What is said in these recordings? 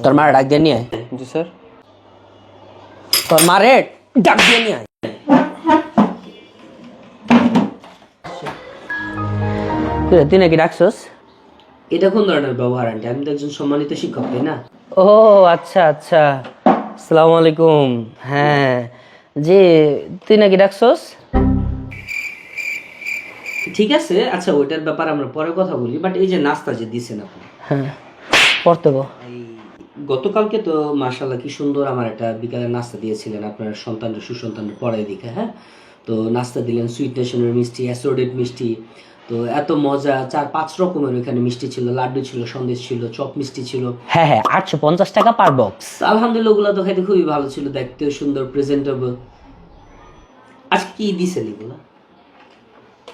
তোর মারে ডাক দিয়ে নিয়ে আয়। জি স্যার। তোর মারে ডাক দিয়ে নিয়ে আয়। তুই নাকি ডাকছস? এটা কোন ধরনের ব্যবহার আন্টি? আমি তো একজন সম্মানিত শিক্ষক, তাই না? ও আচ্ছা আচ্ছা, আসসালামু আলাইকুম। হ্যাঁ জি, তুই নাকি ডাকছস? ঠিক আছে, আচ্ছা ওইটার ব্যাপারে আমরা পরে কথা বলি, বাট এই যে নাস্তা যে দিছেন আপনি, হ্যাঁ পড়তে গো, গতকালকে তো মাশাআল্লাহ কি সুন্দর আমার একটা বিকালে নাস্তা দিয়েছিলেন আপনার সন্তানের সুসন্তানের পড়ায় দিকে। হ্যাঁ, তো নাস্তা দিলেন সুইট নেশনের মিষ্টি, অ্যাসোর্টেড মিষ্টি, তো এত মজা, 4-5 রকমের ওইখানে মিষ্টি ছিল, লাড্ডু ছিল, সন্দেশ ছিল, চপ মিষ্টি ছিল। হ্যাঁ হ্যাঁ, 850 টাকা পার বক্স। আলহামদুলিল্লাহ, ওগুলো তো খাইতে খুবই ভালো ছিল, দেখতেও সুন্দর, প্রেজেন্টেবল। আজকে কি দিছেন এগুলো?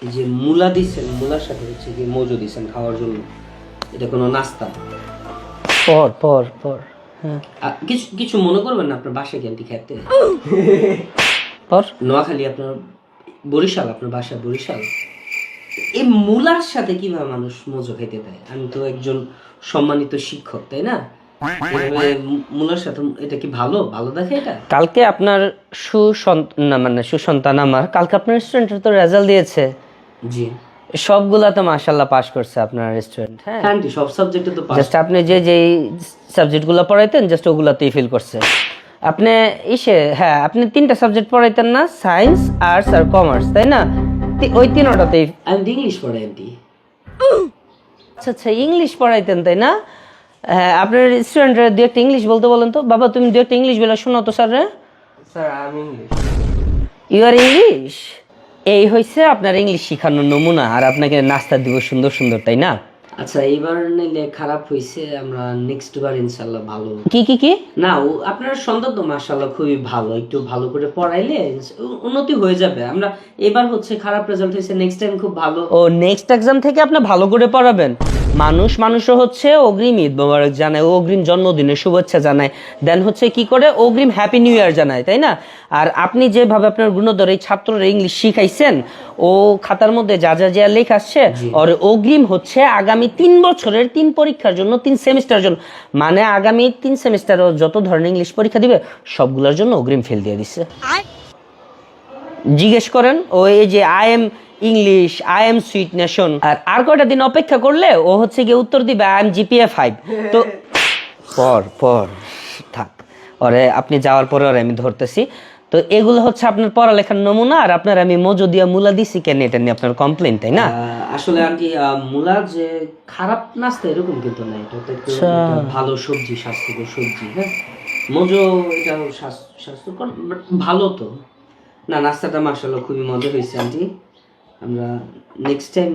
এই যে মূলা দিছেন, মূলার সাথে হচ্ছে কি মজু দিছেন খাওয়ার জন্য, এটা কোনো নাস্তা? পর পর পর হ্যাঁ, কিছু কিছু মনে করবেন না, আপনার বাসায় ক্যান্টি খেতে পর। নোয়াখালী আপনার, বরিশাল আপনার বাসা, বরিশাল। এই মূলার সাথে কিভাবে মানুষ মজু খেতে দেয়? আমি তো একজন সম্মানিত শিক্ষক, তাই না? মূলার সাথে এটা কি ভালো ভালো দেখে? এটা কালকে আপনার সুসন্তান আমার কালকে আপনার স্টুডেন্টের তো রেজাল্ট দিয়েছে। জি, সবগুলা তো মাশাআল্লাহ পাস করছে আপনার স্টুডেন্ট। হ্যাঁ আন্টি, সব সাবজেক্টে তো পাস। জাস্ট আপনি যে সাবজেক্টগুলো পড়াইতেন জাস্ট ওগুলাতেই ফেল করছে। আপনি হ্যাঁ, আপনি 3টা সাবজেক্ট পড়াইতেন না, সায়েন্স, আর্টস আর কমার্স, তাই না? ওই 3টাতেই। আমি ইংলিশ পড়াই আন্টি। আচ্ছা আচ্ছা, ইংলিশ পড়াইতেন তাই না? হ্যাঁ, আপনার স্টুডেন্টরা দু একটা ইংলিশ বলতে বলেন তো। বাবা তুমি দু একটা ইংলিশ বলে শোনাও তো sir. Sir I am English. You are English? এই হয়েছে আপনার ইংলিশ শেখানোর নমুনা, আর আপনাকে নাস্তা দিব সুন্দর সুন্দর, তাই না? আচ্ছা, এইবার নিলে খারাপ হয়েছে, আমরা নেক্সট বার ইনশাআল্লাহ ভালো। কি কি কি না, আপনার সন্তান তো মাশাআল্লাহ খুবই ভালো, একটু ভালো করে পড়াইলে উন্নতি হয়ে যাবে। আমরা এবার হচ্ছে খারাপ রেজাল্ট হয়েছে, নেক্সট টাইম খুব ভালো। ও নেক্সট এক্সাম থেকে আপনি ভালো করে পড়াবেন। মানুষও হচ্ছে অগ্রিম ঈদ মোবারক জানায়, অগ্রিম জন্মদিনের শুভেচ্ছা জানায়, দেন হচ্ছে কি করে অগ্রিম হ্যাপি নিউ ইয়ার জানায়, তাই না? আর আপনি যেভাবে আপনার গুণধর এই ছাত্ররা ইংলিশ শিখাইছেন, ও খাতার মধ্যে যা যা যা লেখা আসছে, আর অগ্রিম হচ্ছে আগামী 3 বছরের 3 পরীক্ষার জন্য, 3 সেমিস্টার জন্য, মানে আগামী 3 সেমিস্টার যত ধরনের ইংলিশ পরীক্ষা দিবে সবগুলোর জন্য অগ্রিম ফেল দিয়ে দিচ্ছে। জিজ্ঞেস করেন ও এই যে I am English, I am sweet nation, আর কয়টা দিন অপেক্ষা করলে ও হচ্ছে গিয়ে উত্তর দিবে আই এম জিপিএ 5। তো পর থাক, ওরে আপনি যাওয়ার পরে ওরে আমি ধরতেছি। তো এগুলো হচ্ছে আপনার পড়ালেখার নমুনা, আর আপনার আমি মজু দিয়া মূলা দিছি কেন, এটা নিয়ে আপনার কমপ্লেন, তাই না? আসলে আন্টি, মূলা যে খারাপ নাস্তা এরকম কিন্তু না, এটা তো একটু ভালো সবজি, স্বাস্থ্যকর সবজি। হ্যাঁ, মজু এটাও স্বাস্থ্যকর, বাট ভালো তো না। নাস্তাটা মাশাআল্লাহ খুবই মজা হয়েছে আন্টি, আমরা নেক্সট টাইম